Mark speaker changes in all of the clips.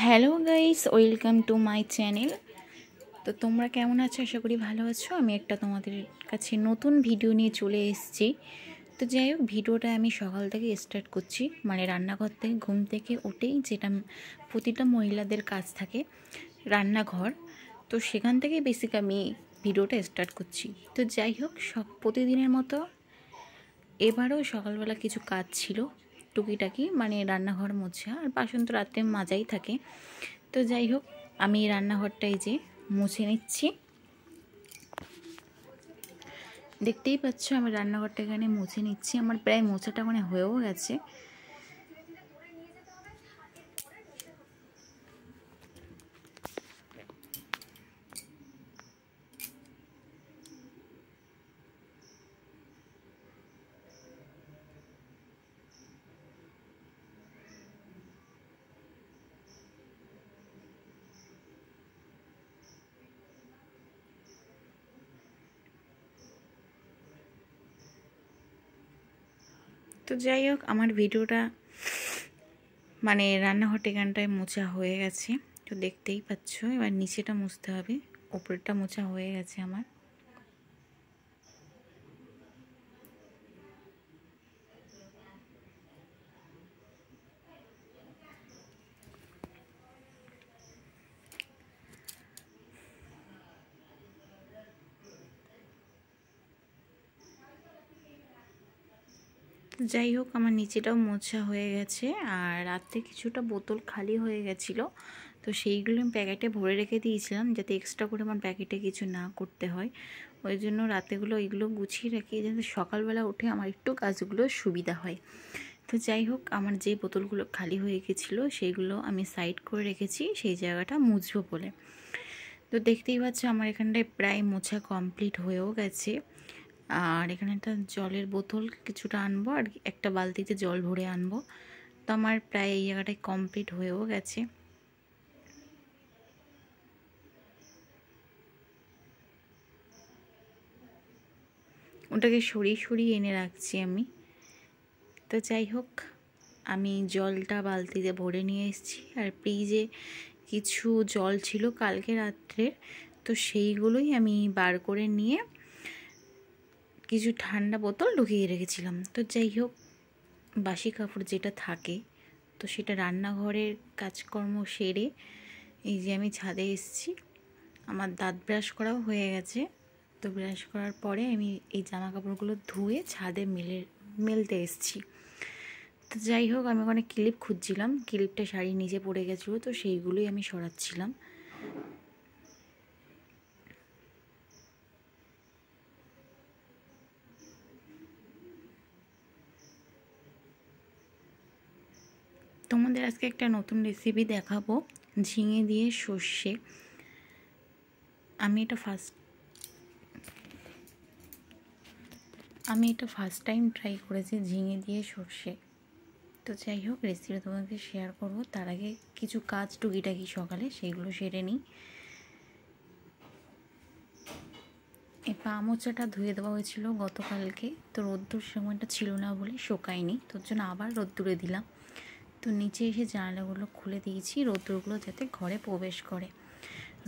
Speaker 1: Hello guys, welcome to my channel. তো তোমরা কেমন আছো? আশা করি ভালো আছো। আমি একটা তোমাদের কাছে নতুন ভিডিও নিয়ে চলে এসেছি। তো যাই হোক, ভিডিওটা আমি সকাল থেকে স্টার্ট করছি, মানে রান্নাঘর থেকে, ঘুম থেকে উঠেই, যেটা প্রতিটা মহিলাদের কাজ থাকে, রান্নাঘর। তো সেখান থেকেই বেসিক আমি ভিডিওটা স্টার্ট করছি। তো যাই হোক, প্রতিদিনের মতো এবারও সকালবেলা কিছু কাজ ছিল টুকিটাকি, মানে রান্নাঘর মোছা, আর বাসন তো রাত্রে মাজাই থাকে। তো যাই হোক, আমি রান্নাঘরটাই যে মুছে নিচ্ছি। দেখতেই পাচ্ছ আমি রান্নাঘরটা এখানে মুছে নিচ্ছি। আমার প্রায় মোছাটা মানে হয়েও গেছে। তো যাই হোক, আমার ভিডিওটা মানে রান্নাঘরটা এখানটায় মোছা হয়ে গেছে। তো দেখতেই পাচ্ছ, এবার নিচেটা মুছতে হবে, ওপরেরটা মোছা হয়ে গেছে আমার। যাই হোক, আমার নিচেটাও মোছা হয়ে গেছে। আর রাত্রে কিছুটা বোতল খালি হয়ে গেছিলো, তো সেইগুলো আমি প্যাকেটে ভরে রেখে দিয়েছিলাম, যাতে এক্সট্রা করে আমার প্যাকেটে কিছু না করতে হয়। ওই জন্য রাতেগুলো এইগুলো গুছিয়ে রাখি, যাতে সকালবেলা উঠে আমার একটু কাজগুলো সুবিধা হয়। তো যাই হোক, আমার যে বোতলগুলো খালি হয়ে গেছিলো সেইগুলো আমি সাইড করে রেখেছি, সেই জায়গাটা মুছবো বলে। তো দেখতেই পাচ্ছ আমার এখানটায় প্রায় মোছা কমপ্লিট হয়েও গেছে। আর এখানে একটা জলের বোতল কিছুটা আনবো, আর একটা বালতিতে জল ভরে আনবো। তো আমার প্রায় এই জায়গাটায় কমপ্লিট হয়েও গেছে। ওটাকে সরিয়ে সরিয়ে এনে রাখছি আমি। তো যাই হোক, আমি জলটা বালতিতে ভরে নিয়ে এসেছি। আর ফ্রিজে কিছু জল ছিল কালকে রাত্রের, তো সেইগুলোই আমি বার করে নিয়ে কিছু ঠান্ডা বোতল ঢুকিয়ে রেখেছিলাম। তো যাই হোক, বাসি কাপড় যেটা থাকে, তো সেটা রান্নাঘরের কাজকর্ম সেরে এই যে আমি ছাদে এসেছি। আমার দাঁত ব্রাশ করাও হয়ে গেছে। তো ব্রাশ করার পরে আমি এই জামা কাপড়গুলো ধুয়ে ছাদে মেলতে এসেছি। তো যাই হোক, আমি ওখানে ক্লিপ খুঁজছিলাম, ক্লিপটা শাড়ির নিচে পড়ে গেছিলো, তো সেইগুলোই আমি সরাচ্ছিলাম। তোমাদের আজকে একটা নতুন রেসিপি দেখাবো, ঝিঙে দিয়ে সর্ষে। আমি এটা ফার্স্ট টাইম ট্রাই করেছি, ঝিঙে দিয়ে সর্ষে। তো যাই হোক, রেসিপি তোমাকে শেয়ার করব। তার আগে কিছু কাজ টুকিটাকি সকালে সেইগুলো সেরে নিই। এই পা মোচাটা ধুয়ে দেওয়া হয়েছিল গতকালকে, তো রোদ্দুর সময়টা ছিল না বলে শোকায়নি, তোর জন্য আবার রোদ্দুরে দিলাম। তো নিচে এসে জানালাগুলো খুলে দিয়েছি, রোদ্দুরগুলো যাতে ঘরে প্রবেশ করে।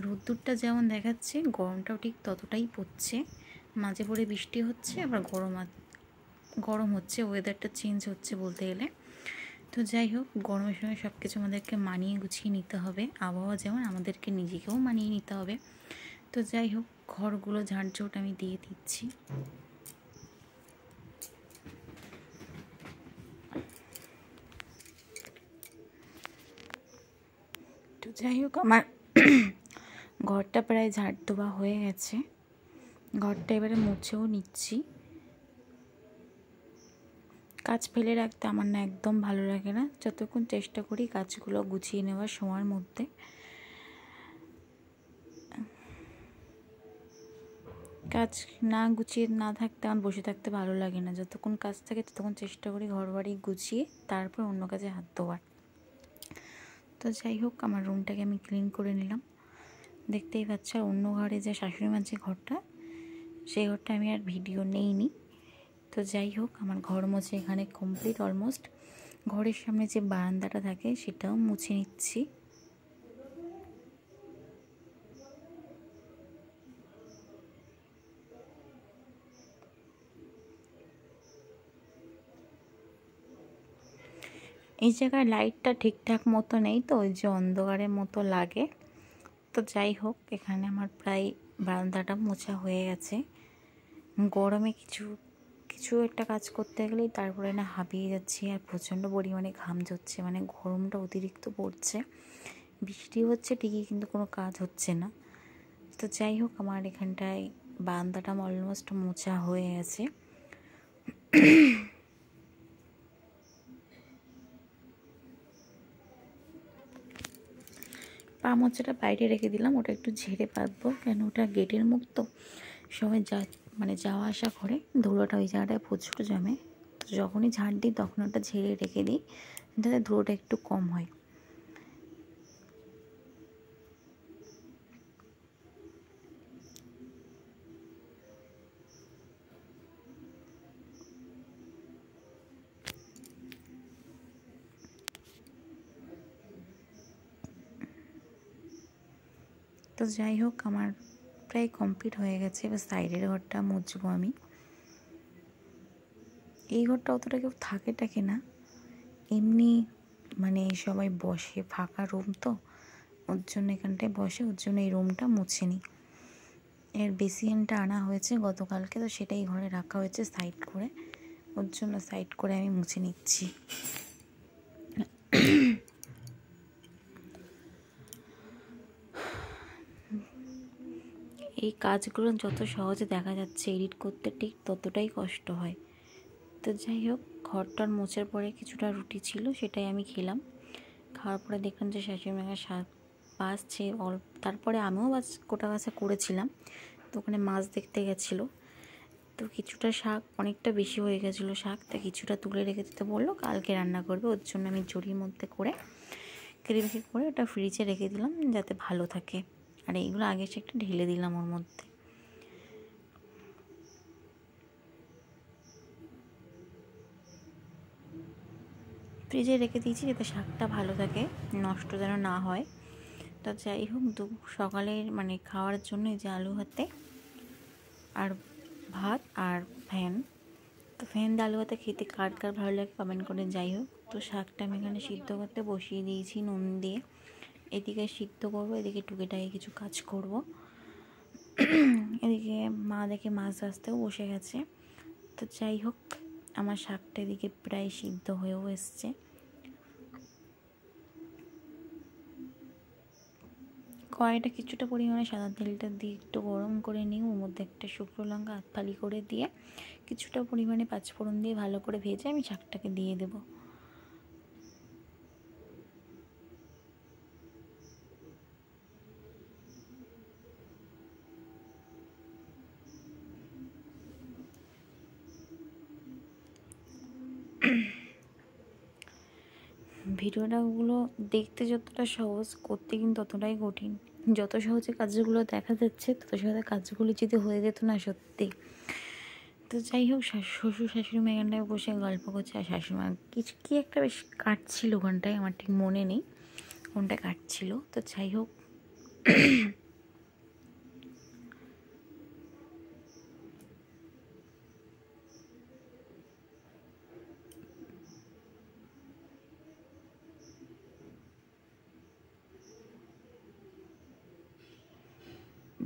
Speaker 1: রোদ্দুরটা যেমন দেখাচ্ছে, গরমটাও ঠিক ততটাই পড়ছে। মাঝে পড়ে বৃষ্টি হচ্ছে, আবার গরম হচ্ছে, ওয়েদারটা চেঞ্জ হচ্ছে বলতে গেলে। তো যাই হোক, গরমের সময় সব কিছু আমাদেরকে মানিয়ে গুছিয়ে নিতে হবে, আবহাওয়া যেমন আমাদেরকে নিজেকেও মানিয়ে নিতে হবে। তো যাই হোক, ঘরগুলো ঝাড়ঝুট আমি দিয়ে দিচ্ছি। তো যাই হোক, আমার ঘরটা প্রায় ঝাড় দেওয়া হয়ে গেছে। ঘরটা এবারে মুছেও নিচ্ছি। কাজ ফেলে রাখতে আমার না একদম ভালো লাগে না, যতক্ষণ চেষ্টা করি কাজগুলো গুছিয়ে নেওয়ার সময়ের মধ্যে। কাজ না গুছিয়ে না থাকতে আমার বসে থাকতে ভালো লাগে না। যতক্ষণ কাজ থাকে ততক্ষণ চেষ্টা করি ঘর বাড়ি গুছিয়ে তারপর অন্য কাজে হাত দেওয়ার। তো যাই হোক, আমার রুমটাকে আমি ক্লিন করে নিলাম, দেখতেই পাচ্ছ। আর অন্য ঘরে যে শাশুড়ি মার যে ঘরটা, সেই ঘরটা আমি আর ভিডিও নেইনি। তো যাই হোক, আমার ঘর মুছে এখানে কমপ্লিট অলমোস্ট। ঘরের সামনে যে বারান্দাটা থাকে সেটাও মুছে নিচ্ছি। এই জায়গায় লাইটটা ঠিকঠাক মতো নেই, তো ওই যে অন্ধকারের মতো লাগে। তো যাই হোক, এখানে আমার প্রায় বারান্দাটা মোছা হয়ে গেছে। গরমে কিছু কিছু একটা কাজ করতে গেলেই তারপরে না হাঁপিয়ে যাচ্ছি, আর প্রচণ্ড পরিমাণে ঘাম ঝরছে, মানে গরমটা অতিরিক্ত পড়ছে। বৃষ্টি হচ্ছে ঠিকই, কিন্তু কোনো কাজ হচ্ছে না। তো যাই হোক, আমার এখানটায় বারান্দাটা অলমোস্ট মোছা হয়ে গেছে। পা মোচাটা বাইরে রেখে দিলাম, ওটা একটু ঝেড়ে পাতবো, কেন ওটা গেটের মুখ তো, সবাই মানে যাওয়া আসা করে, ধুলোটা ওই জায়গাটায় প্রচুর জমে। তো যখনই ঝাড় দিই তখন ওটা ঝেড়ে রেখে দিই, যাতে ধুলোটা একটু কম হয়। তো যাই হোক, আমার প্রায় কমপ্লিট হয়ে গেছে। এবার সাইডের ঘরটা মুছবো আমি। এই ঘরটা অতটা কেউ থাকে না, এমনি মানে সবাই বসে, ফাঁকা রুম তো, ওর জন্য এখানটায় বসে, ওর জন্য এই রুমটা মুছে নিই। এর বেসিনটা আনা হয়েছে গতকালকে, তো সেটাই ঘরে রাখা হয়েছে সাইড করে, ওর জন্য সাইড করে আমি মুছে নিচ্ছি। এই কাজগুলো যত সহজে দেখা যাচ্ছে, এডিট করতে ঠিক ততটাই কষ্ট হয়। তো যাই হোক, ঘরটার মোছার পরে কিছুটা রুটি ছিল, সেটাই আমি খেলাম। খাওয়ার পরে দেখলাম যে শাশুড়ি মায়ের শাক বাছছে তারপরে আমিও কোটা বাছা করেছিলাম। তো ওখানে মাছ দেখতে গেছিলো, তো কিছুটা শাক অনেকটা বেশি হয়ে গেছিলো শাক, তা কিছুটা তুলে রেখে দিতে বললো, কালকে রান্না করবে। ওর জন্য আমি ঝুড়ির মধ্যে করে কেটে করে ওটা ফ্রিজে রেখে দিলাম, যাতে ভালো থাকে। আর এইগুলো আগে সে একটু ঢেলে দিলাম ওর মধ্যে। ফ্রিজে রেখে দিয়েছি যাতে শাকটা ভালো থাকে, নষ্ট যেন না হয়। তো যাই হোক, সকালের মানে খাওয়ার জন্য যে আলু ভাতে আর ভাত আর ফ্যান, তো ফ্যান দিয়ে আলু ভাতে খেতে কার কার ভালো লাগে কমেন্ট করে। যাই হোক, তো শাকটা আমি এখানে সিদ্ধ করতে বসিয়ে দিয়েছি নুন দিয়ে। এদিকে সিদ্ধ করবো, এদিকে টুকিটাকি কিছু কাজ করব। এদিকে মা দেখে মাছ ভাজতেও বসে গেছে। তো যাই হোক, আমার শাকটা এদিকে প্রায় সিদ্ধ হয়েও এসছে। কড়াইটা কিছুটা পরিমাণে সাদা তেলটা দিয়ে একটু গরম করে নিয়ে ওর মধ্যে একটা শুকনো লঙ্কা হাত ফালি করে দিয়ে কিছুটা পরিমাণে পাঁচফোড়ন দিয়ে ভালো করে ভেজে আমি শাকটাকে দিয়ে দেবো। ভিডিওটাগুলো দেখতে যতটা সহজ, করতে কিন্তু ততটাই কঠিন। যত সহজে কাজগুলো দেখা যাচ্ছে, তত সহজে কাজগুলো যদি হয়ে যেত না, সত্যি। তো যাই হোক, শ্বশুর শাশুড়ি মা এখানটায় বসে গল্প করছে, আর শাশুড়িমা কি একটা বেশ কাটছিল ওখানটায়, আমার ঠিক মনে নেই কোনটা কাটছিল। তো যাই হোক,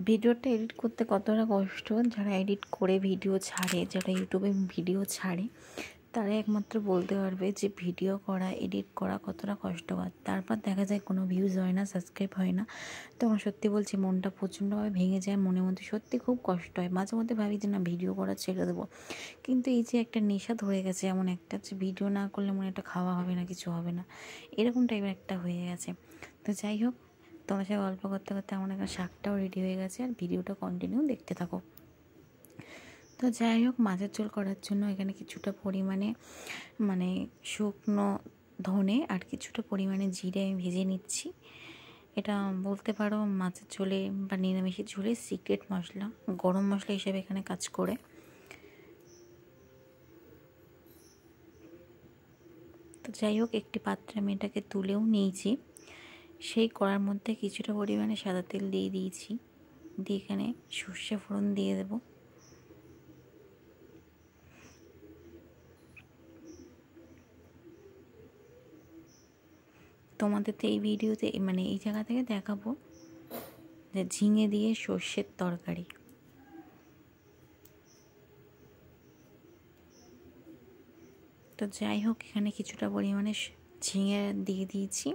Speaker 1: ভিডিওটা এডিট করতে কতটা কষ্ট, যারা এডিট করে ভিডিও ছাড়ে, যারা ইউটিউবে ভিডিও ছাড়ে, তারা একমাত্র বলতে পারবে যে ভিডিও করা, এডিট করা কতটা কষ্টকর। তারপর দেখা যায় কোনো ভিউজ হয় না, সাবস্ক্রাইব হয় না, তখন সত্যি বলছি মনটা প্রচণ্ডভাবে ভেঙে যায়, মনের মধ্যে সত্যি খুব কষ্ট হয়। মাঝে মধ্যে ভাবি যে না, ভিডিও করা ছেড়ে দেবো, কিন্তু এই যে একটা নেশা ধরে গেছে, এমন একটা যে ভিডিও না করলে মনে একটা খাওয়া হবে না, কিছু হবে না, এরকম টাইপের একটা হয়ে গেছে। তো যাই হোক, তোমার সাথে গল্প করতে করতে আমার একটা শাকটাও রেডি হয়ে গেছে, আর ভিডিওটা কন্টিনিউ দেখতে থাকো। তো যাই হোক, মাছের ঝোল করার জন্য এখানে কিছুটা পরিমাণে মানে শুকনো ধনে আর কিছুটা পরিমাণে জিরে আমি ভেজে নিচ্ছি। এটা বলতে পারো মাছের ঝোলে বা নিরামিষের ঝোলে সিক্রেট মশলা, গরম মশলা হিসেবে এখানে কাজ করে। তো যাই হোক, একটি পাত্রে আমি এটাকে তুলেও নিয়েছি। সেই কড়ার মধ্যে কিছুটা পরিমাণে সাদা তেল দিয়ে দিয়েছি, দিয়ে এখানে সর্ষে ফোড়ন দিয়ে দেবো। তোমাদের তো এই ভিডিওতে মানে এই জায়গা থেকে দেখাবো যে ঝিঙে দিয়ে সর্ষের তরকারি। তো যাই হোক, এখানে কিছুটা পরিমাণে ঝিঙে দিয়ে দিয়েছি।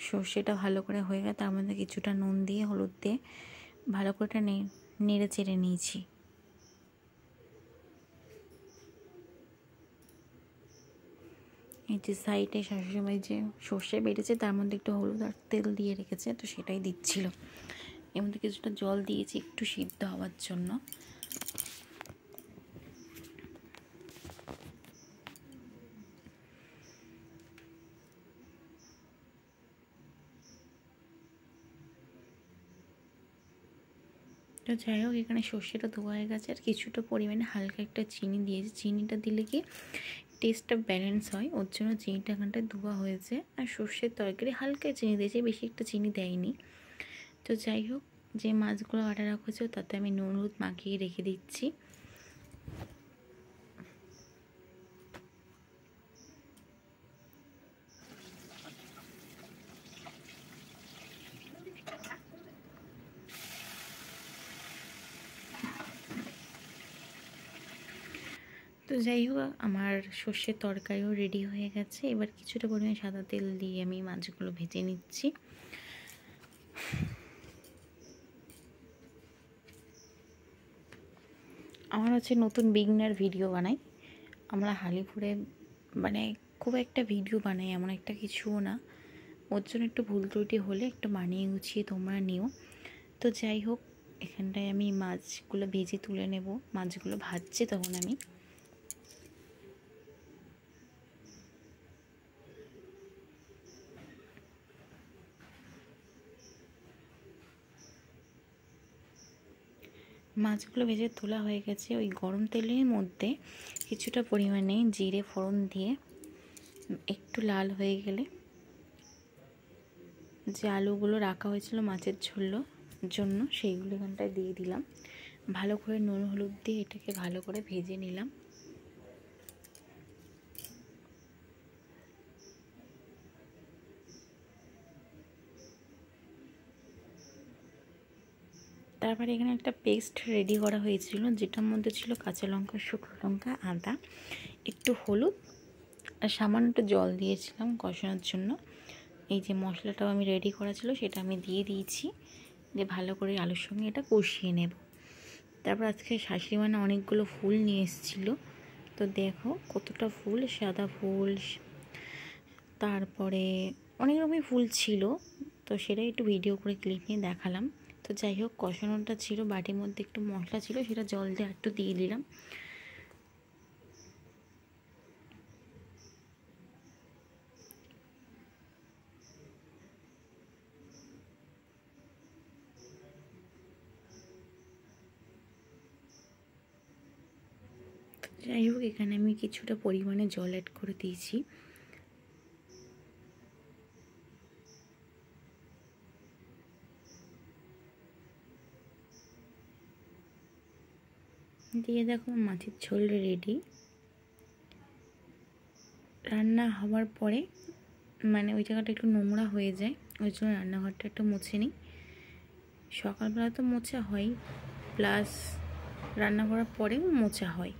Speaker 1: সর্ষেটা ভালো করে হয়ে গেলে তার মধ্যে কিছুটা নুন দিয়ে হলুদ দিয়ে ভালো করে নেড়ে চেড়ে নিয়েছি। এই যে সাইডে শাশুড়িমাই যে সর্ষে বেটেছে তার মধ্যে একটু হলুদ আর তেল দিয়ে রেখেছে, তো সেটাই দিচ্ছিল। এর মধ্যে কিছুটা জল দিয়েছি একটু সিদ্ধ হওয়ার জন্য। তো যাই হোক, এখানে সর্ষেটা ধোয়া হয়ে গেছে আর কিছুটা পরিমাণে হালকা একটা চিনি দিয়েছি। চিনিটা দিলে কি টেস্টটা ব্যালেন্স হয়, ওর জন্য চিনিটা এখানটায় ধোয়া হয়েছে। আর সর্ষের তরকারি হালকা চিনি দিয়েছে, বেশি একটা চিনি দেয়নি। তো যাই হোক, যে মাছগুলো কাটা রাখা হয়েছে তাতে আমি নুন হলুদ মাখিয়ে রেখে দিচ্ছি। তো যাই হোক, আমার সর্ষের তরকারিও রেডি হয়ে গেছে। এবার কিছুটা পরিমাণে সাদা তেল দিয়ে আমি মাছগুলো ভেজে নিচ্ছি। আমার হচ্ছে নতুন বিগিনার ভিডিও বানাই আমরা হালিপুরে, মানে খুব একটা ভিডিও বানাই এমন একটা কিছুও না, ওর জন্য একটু ভুল ত্রুটি হলে একটু মানিয়ে গুছিয়ে তোমরা নিও। তো যাই হোক, এখানটায় আমি মাছগুলো ভেজে তুলে নেব। মাছগুলো ভাজছে তখন আমি মাছগুলো ভেজে তোলা হয়ে গেছে। ওই গরম তেলের মধ্যে কিছুটা পরিমাণে জিরে ফোড়ন দিয়ে একটু লাল হয়ে গেলে যে আলুগুলো রাখা হয়েছিল মাছের ঝোলের জন্য সেইগুলো এখানটায় দিয়ে দিলাম। ভালো করে নুন হলুদ দিয়ে এটাকে ভালো করে ভেজে নিলাম। তারপরে এখানে একটা পেস্ট রেডি করা হয়েছিল, যেটার মধ্যে ছিল কাঁচা লঙ্কা, শুকনো লঙ্কা, আদা, একটু হলুদ আর সামান্য একটু জল দিয়েছিলাম কষানোর জন্য। এই যে মশলাটাও আমি রেডি করা ছিল সেটা আমি দিয়ে দিয়েছি, যে ভালো করে আলুর সঙ্গে এটা কষিয়ে নেব। তারপর আজকে শাশুড়ি মানে অনেকগুলো ফুল নিয়ে এসেছিলো। তো দেখো কতটা ফুল, সাদা ফুল, তারপরে অনেক রকমের ফুল ছিল। তো সেটাই একটু ভিডিও করে ক্লিপ নিয়ে দেখালাম। তো যাই হোক, কষানোটা ছিল, বাটির মধ্যে একটু মশলা ছিল, সেটা জল দিয়ে একটু দিয়ে দিলাম। যাই হোক, এখানে আমি কিছুটা পরিমাণে জল অ্যাড করে দিয়েছি। দিয়ে দেখো মাছের ঝোল রেডি। রান্না হওয়ার পরে মানে ওই জায়গাটা একটু নোংরা হয়ে যায়, ওই জন্য রান্নাঘরটা একটু মুছে নিই। সকালবেলা তো মোছা হয়, প্লাস রান্না করার পরেও মোছা হয়।